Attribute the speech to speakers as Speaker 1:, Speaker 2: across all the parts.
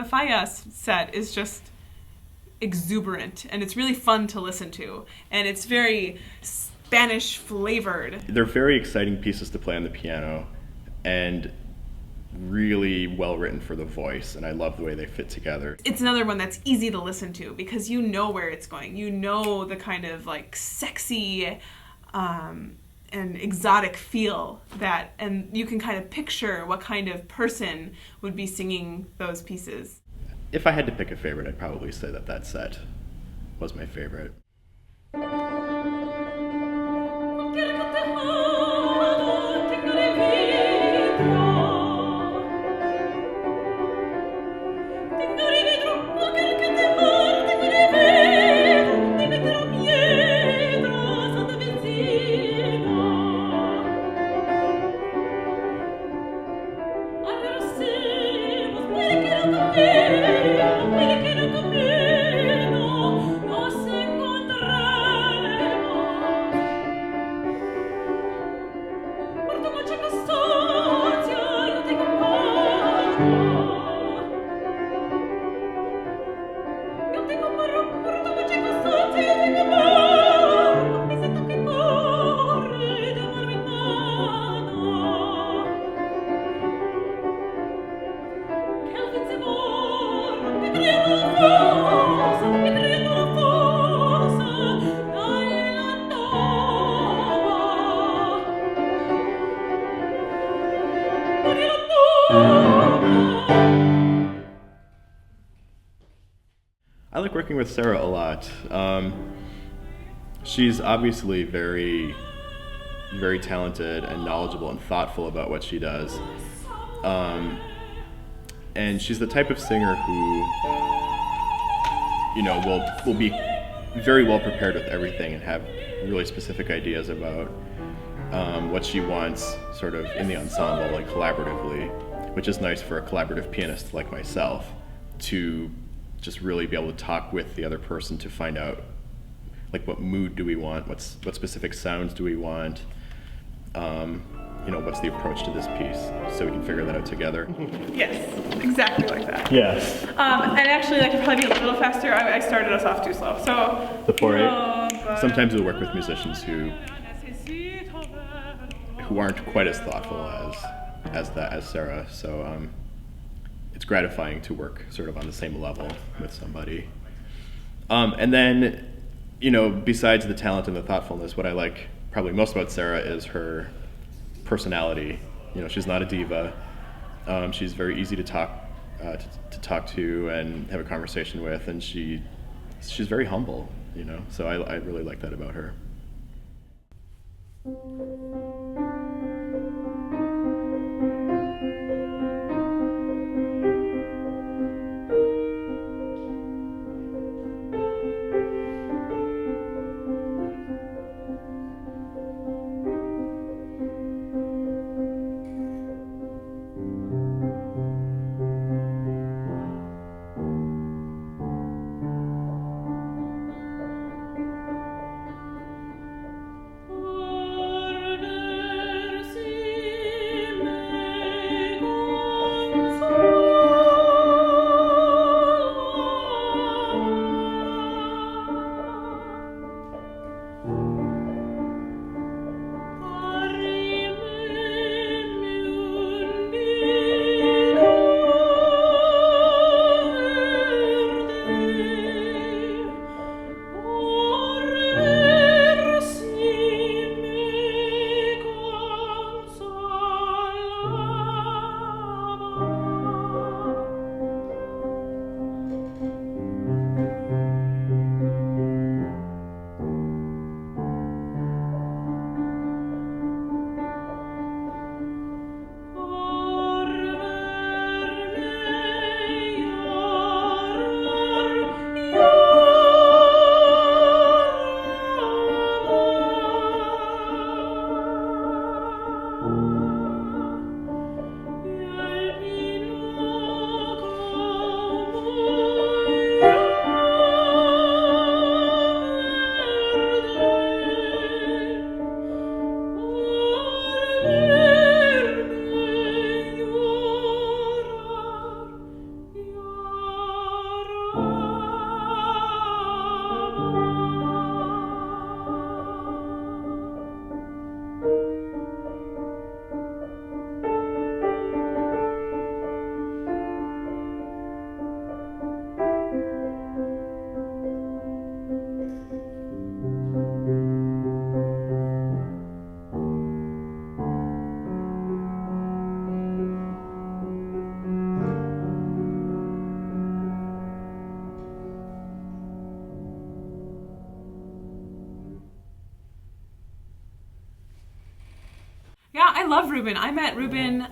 Speaker 1: de Falla set is just exuberant, and it's really fun to listen to, and it's very Spanish flavored.
Speaker 2: They're very exciting pieces to play on the piano, and really well written for the voice, and I love the way they fit together.
Speaker 1: It's another one that's easy to listen to because you know where it's going. You know the kind of like sexy and exotic feel that, and you can kind of picture what kind of person would be singing those pieces.
Speaker 2: If I had to pick a favorite, I'd probably say that set was my favorite. I like working with Saira a lot. She's obviously very, very talented and knowledgeable and thoughtful about what she does. And she's the type of singer who, will be very well prepared with everything and have really specific ideas about what she wants sort of in the ensemble, like collaboratively, which is nice for a collaborative pianist like myself to just really be able to talk with the other person to find out like what mood do we want, what specific sounds do we want, what's the approach to this piece, so we can figure that out together.
Speaker 1: Yes, exactly like that.
Speaker 2: Yes.
Speaker 1: And actually, I could probably be a little faster. I started us off too slow. So
Speaker 2: the 4/8. Sometimes we work with musicians who aren't quite as thoughtful as Saira. So it's gratifying to work sort of on the same level with somebody. And then, besides the talent and the thoughtfulness, what I like probably most about Saira is her personality. She's not a diva. She's very easy to talk to and have a conversation with, and she's very humble. So I really like that about her.
Speaker 1: I love Ruben. I met Ruben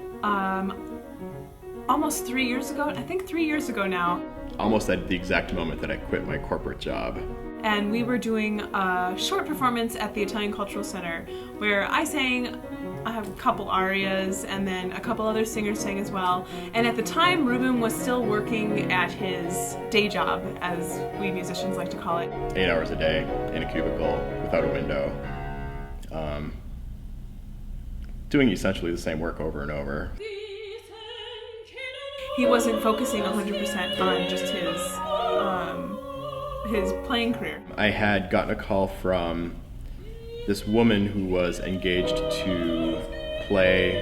Speaker 1: almost 3 years ago. I think 3 years ago now.
Speaker 2: Almost at the exact moment that I quit my corporate job.
Speaker 1: And we were doing a short performance at the Italian Cultural Center where I sang a couple arias and then a couple other singers sang as well. And at the time, Ruben was still working at his day job, as we musicians like to call it.
Speaker 2: 8 hours a day in a cubicle without a window. Doing essentially the same work over and over.
Speaker 1: He wasn't focusing 100% on just his playing career.
Speaker 2: I had gotten a call from this woman who was engaged to play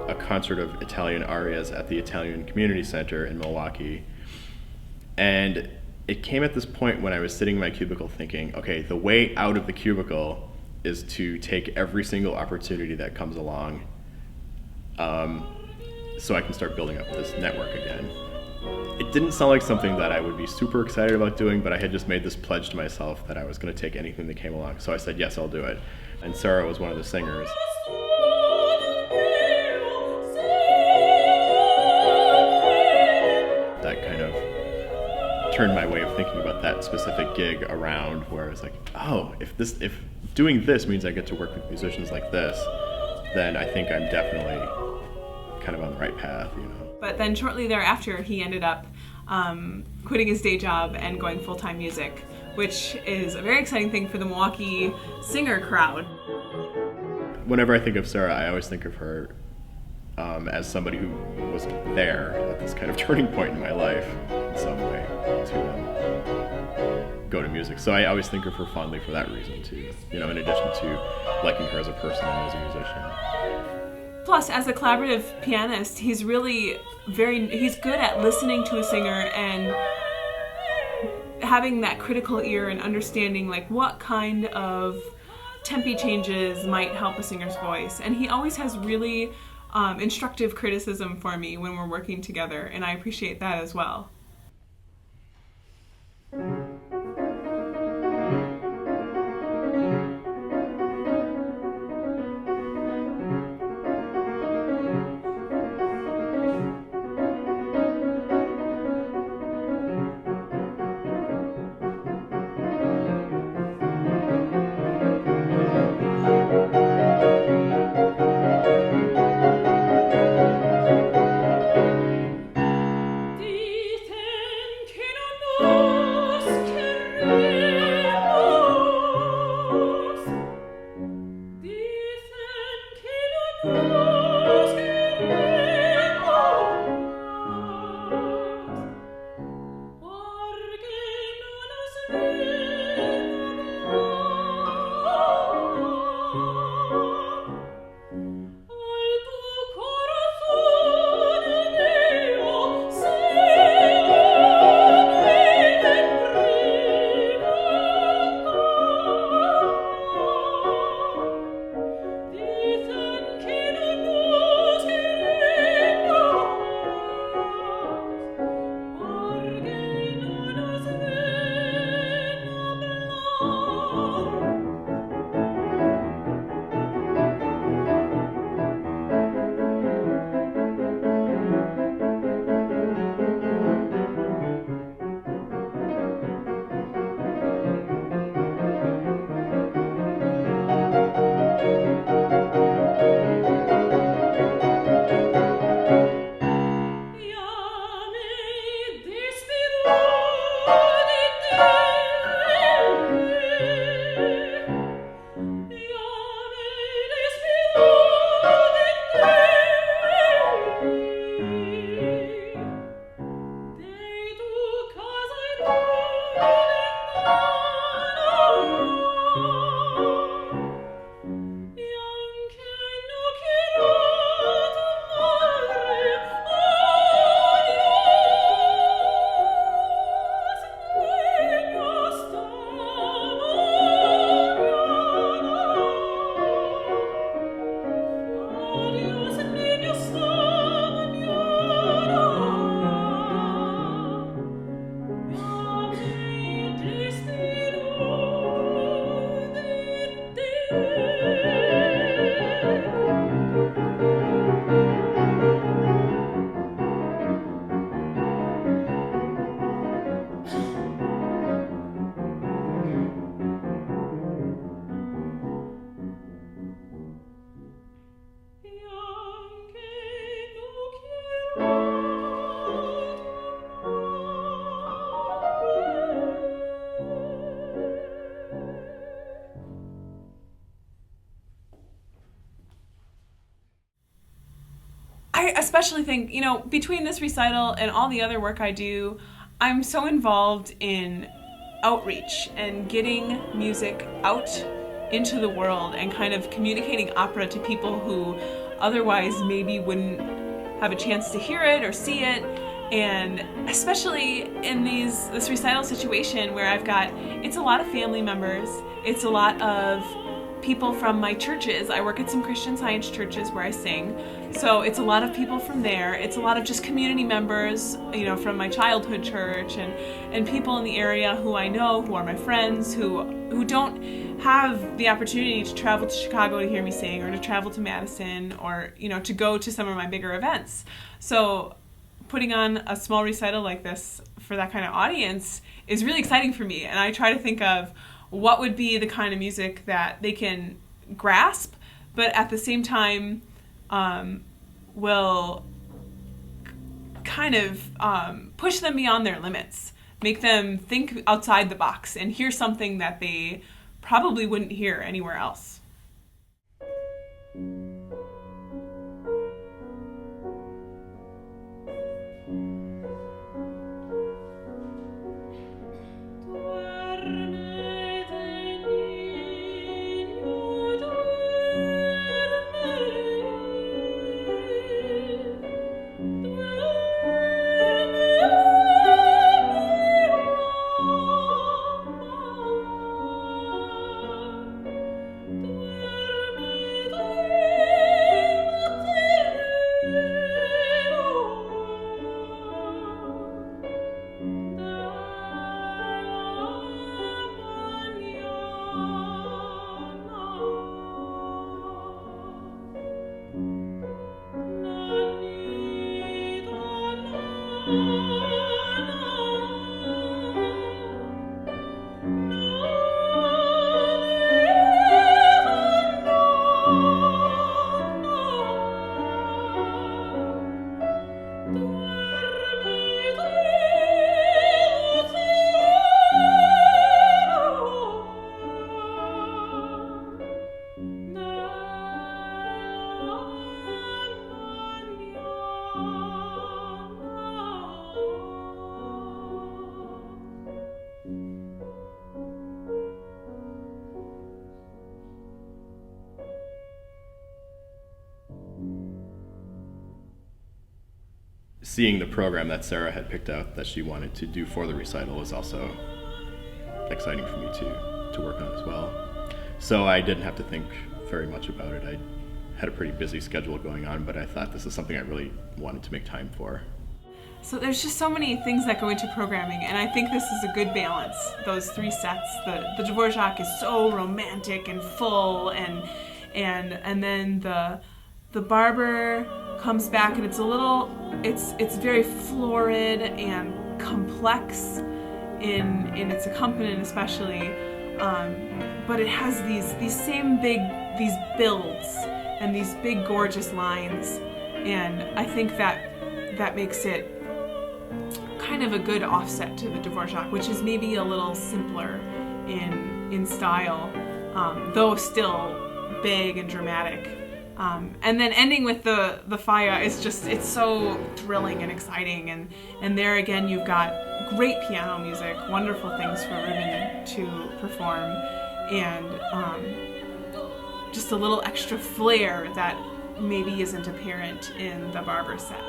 Speaker 2: a concert of Italian arias at the Italian Community Center in Milwaukee. And it came at this point when I was sitting in my cubicle thinking, okay, the way out of the cubicle is to take every single opportunity that comes along so I can start building up this network again. It didn't sound like something that I would be super excited about doing, but I had just made this pledge to myself that I was going to take anything that came along. So I said, yes, I'll do it. And Saira was one of the singers. That kind of turned my way of thinking about that specific gig around, where I was like, oh, if doing this means I get to work with musicians like this, then I think I'm definitely kind of on the right path, you know.
Speaker 1: But then shortly thereafter, he ended up quitting his day job and going full-time music, which is a very exciting thing for the Milwaukee singer crowd.
Speaker 2: Whenever I think of Saira, I always think of her as somebody who was there at this kind of turning point in my life in some way to go to music. So I always think of her fondly for that reason too, you know, in addition to liking her as a person and as a musician.
Speaker 1: Plus, as a collaborative pianist, he's good at listening to a singer and having that critical ear and understanding like what kind of tempi changes might help a singer's voice. And he always has really instructive criticism for me when we're working together, and I appreciate that as well. I especially think, between this recital and all the other work I do, I'm so involved in outreach and getting music out into the world and kind of communicating opera to people who otherwise maybe wouldn't have a chance to hear it or see it. And especially in this recital situation where it's a lot of family members, it's a lot of people from my churches. I work at some Christian Science churches where I sing, so it's a lot of people from there. It's a lot of just community members, from my childhood church, and people in the area who I know, who are my friends, who don't have the opportunity to travel to Chicago to hear me sing, or to travel to Madison, or to go to some of my bigger events. So putting on a small recital like this for that kind of audience is really exciting for me, and I try to think of what would be the kind of music that they can grasp, but at the same time will kind of push them beyond their limits, make them think outside the box and hear something that they probably wouldn't hear anywhere else.
Speaker 2: Seeing the program that Sarah had picked out that she wanted to do for the recital was also exciting for me to work on as well. So I didn't have to think very much about it. I had a pretty busy schedule going on, but I thought this is something I really wanted to make time for.
Speaker 1: So there's just so many things that go into programming, and I think this is a good balance, those three sets. The Dvorak is so romantic and full, and then the Barber comes back, and it's very florid and complex in its accompaniment especially, but it has these same big builds and these big gorgeous lines, and I think that makes it kind of a good offset to the Dvorak, which is maybe a little simpler in style, though still big and dramatic. And then ending with the Falla is it's so thrilling and exciting, and there again you've got great piano music, wonderful things for Ruben to perform, and just a little extra flair that maybe isn't apparent in the Barber set.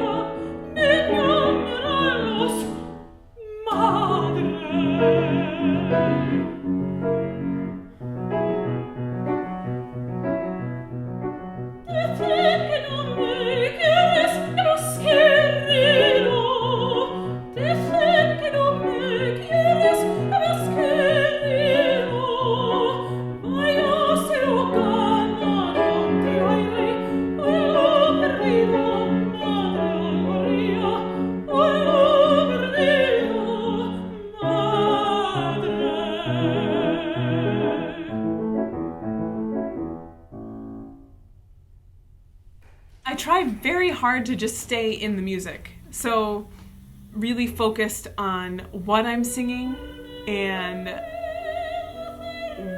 Speaker 3: Questa
Speaker 1: I try very hard to just stay in the music. So really focused on what I'm singing and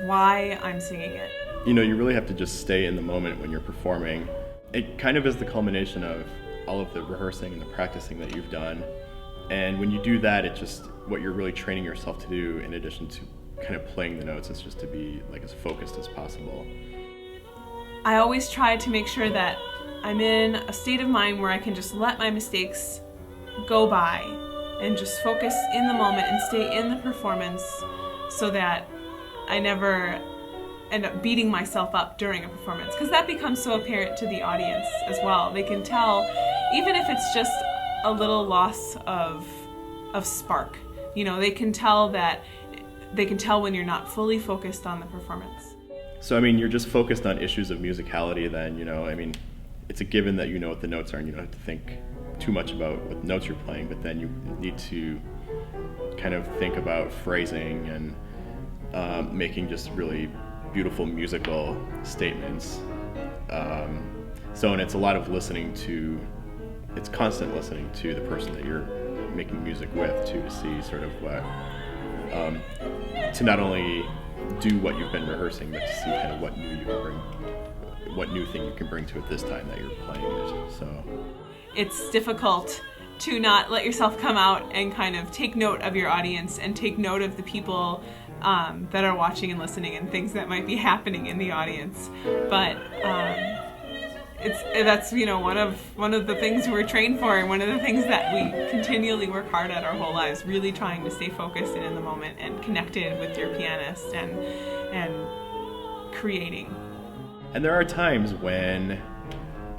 Speaker 1: why I'm singing it.
Speaker 2: You know, you really have to just stay in the moment when you're performing. It kind of is the culmination of all of the rehearsing and the practicing that you've done. And when you do that, it's just what you're really training yourself to do in addition to kind of playing the notes. It's just to be like as focused as possible.
Speaker 1: I always try to make sure that I'm in a state of mind where I can just let my mistakes go by and just focus in the moment and stay in the performance so that I never end up beating myself up during a performance, because that becomes so apparent to the audience as well. They can tell, even if it's just a little loss of spark. You know, they can tell when you're not fully focused on the performance.
Speaker 2: So I mean, you're just focused on issues of musicality then, you know, I mean, it's a given that you know what the notes are and you don't have to think too much about what notes you're playing, but then you need to kind of think about phrasing and making just really beautiful musical statements. And it's a lot of it's constant listening to the person that you're making music with too, to see sort of what, to not only do what you've been rehearsing, but to see kind of what new thing you can bring to it this time that you're playing it. So
Speaker 1: it's difficult to not let yourself come out and kind of take note of your audience and take note of the people that are watching and listening and things that might be happening in the audience. But that's one of the things we're trained for, and one of the things that we continually work hard at our whole lives, really trying to stay focused and in the moment and connected with your pianist and creating.
Speaker 2: And there are times when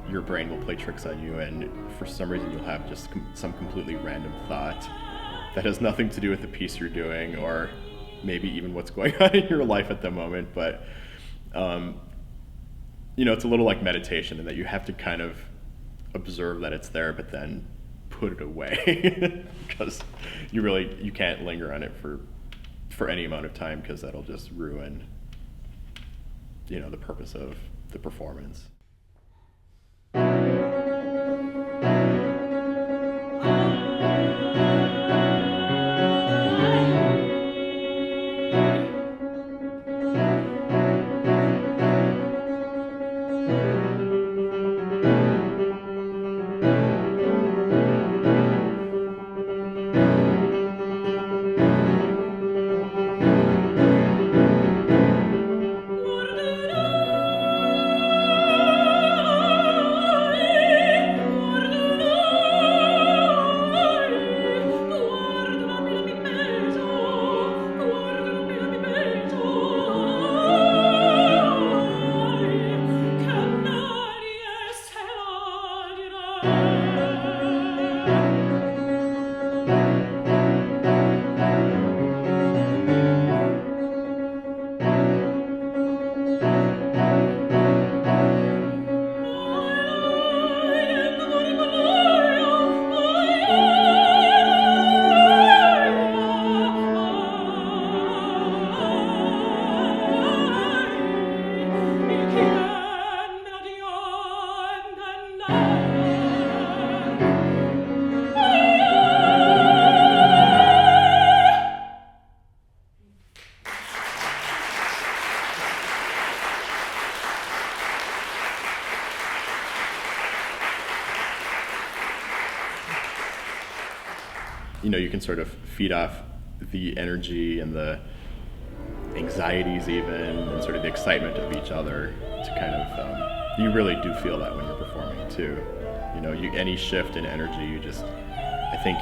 Speaker 2: your brain will play tricks on you, and for some reason you'll have just some completely random thought that has nothing to do with the piece you're doing, or maybe even what's going on in your life at the moment. But it's a little like meditation, in that you have to kind of observe that it's there, but then put it away because you can't linger on it for any amount of time, because that'll just ruin the purpose of the performance. You can sort of feed off the energy and the anxieties even, and sort of the excitement of each other to kind of, you really do feel that when you're performing too. Any shift in energy, I think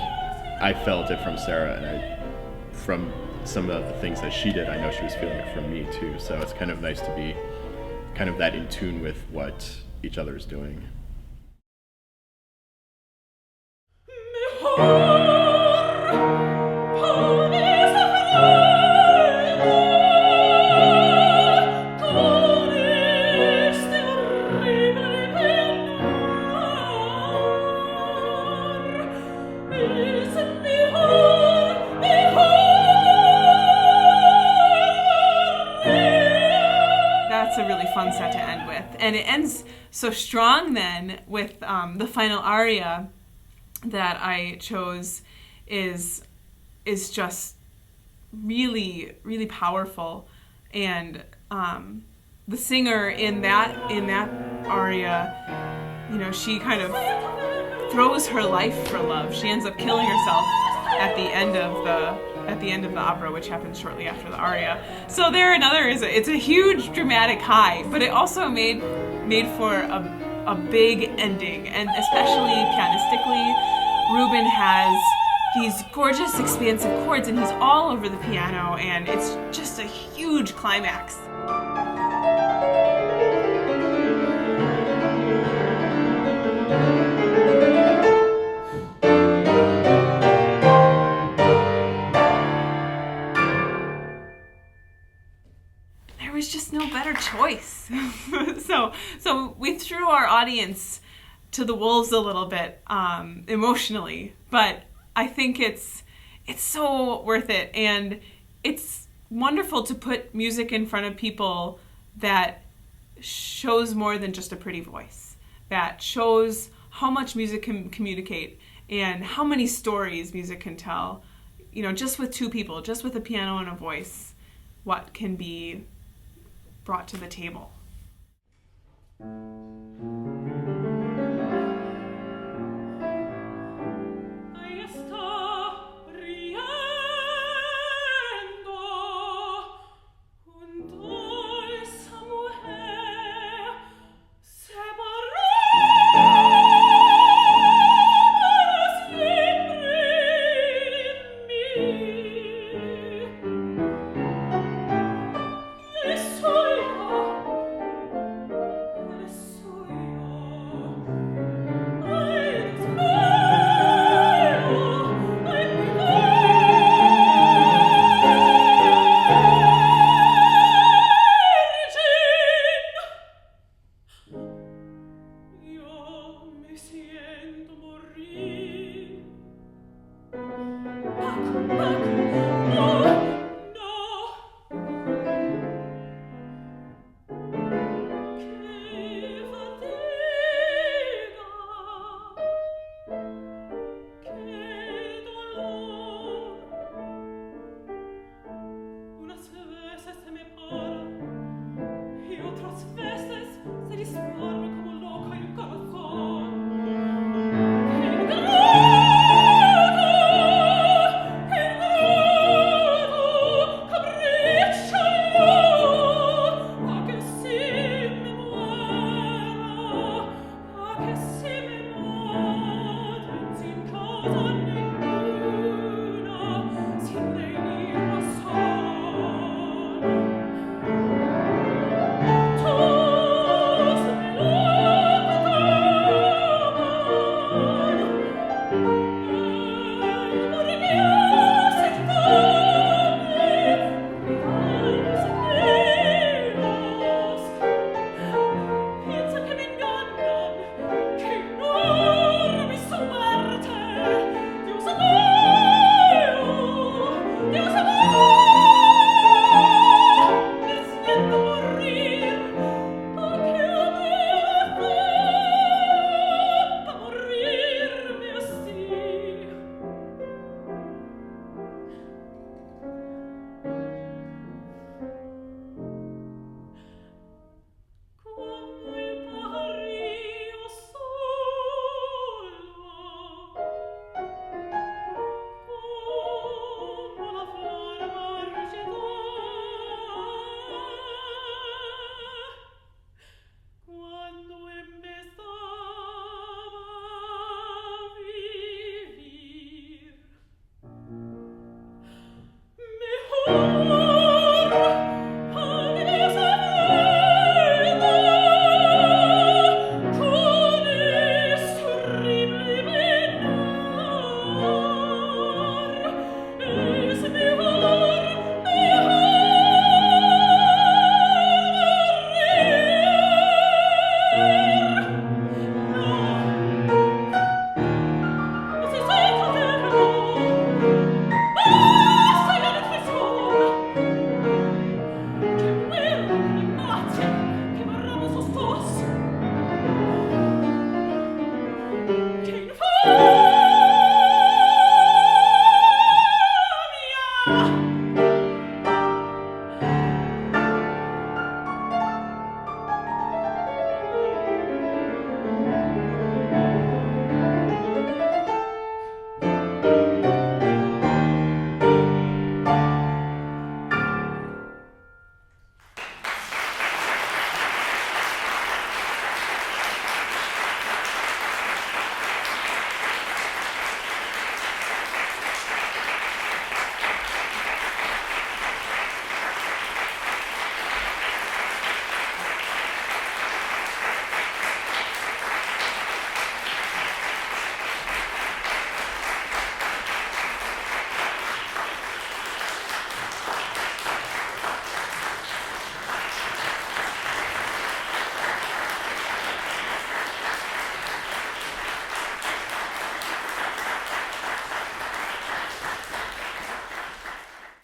Speaker 2: I felt it from Saira, and from some of the things that she did, I know she was feeling it from me too. So it's kind of nice to be kind of that in tune with what each other is doing.
Speaker 1: and it ends so strong then with the final aria that I chose is just really, really powerful. And the singer in that aria, you know, she kind of throws her life for love. She ends up killing herself at the end of the opera, which happens shortly after the aria. So it's a huge dramatic high, but it also made for a big ending, and especially pianistically, Ruben has these gorgeous expansive chords, and he's all over the piano, and it's just a huge climax. There was just no better choice. So we threw our audience to the wolves a little bit emotionally, but I think it's so worth it, and it's wonderful to put music in front of people that shows more than just a pretty voice, that shows how much music can communicate and how many stories music can tell, you know, just with two people, just with a piano and a voice, what can be brought to the table.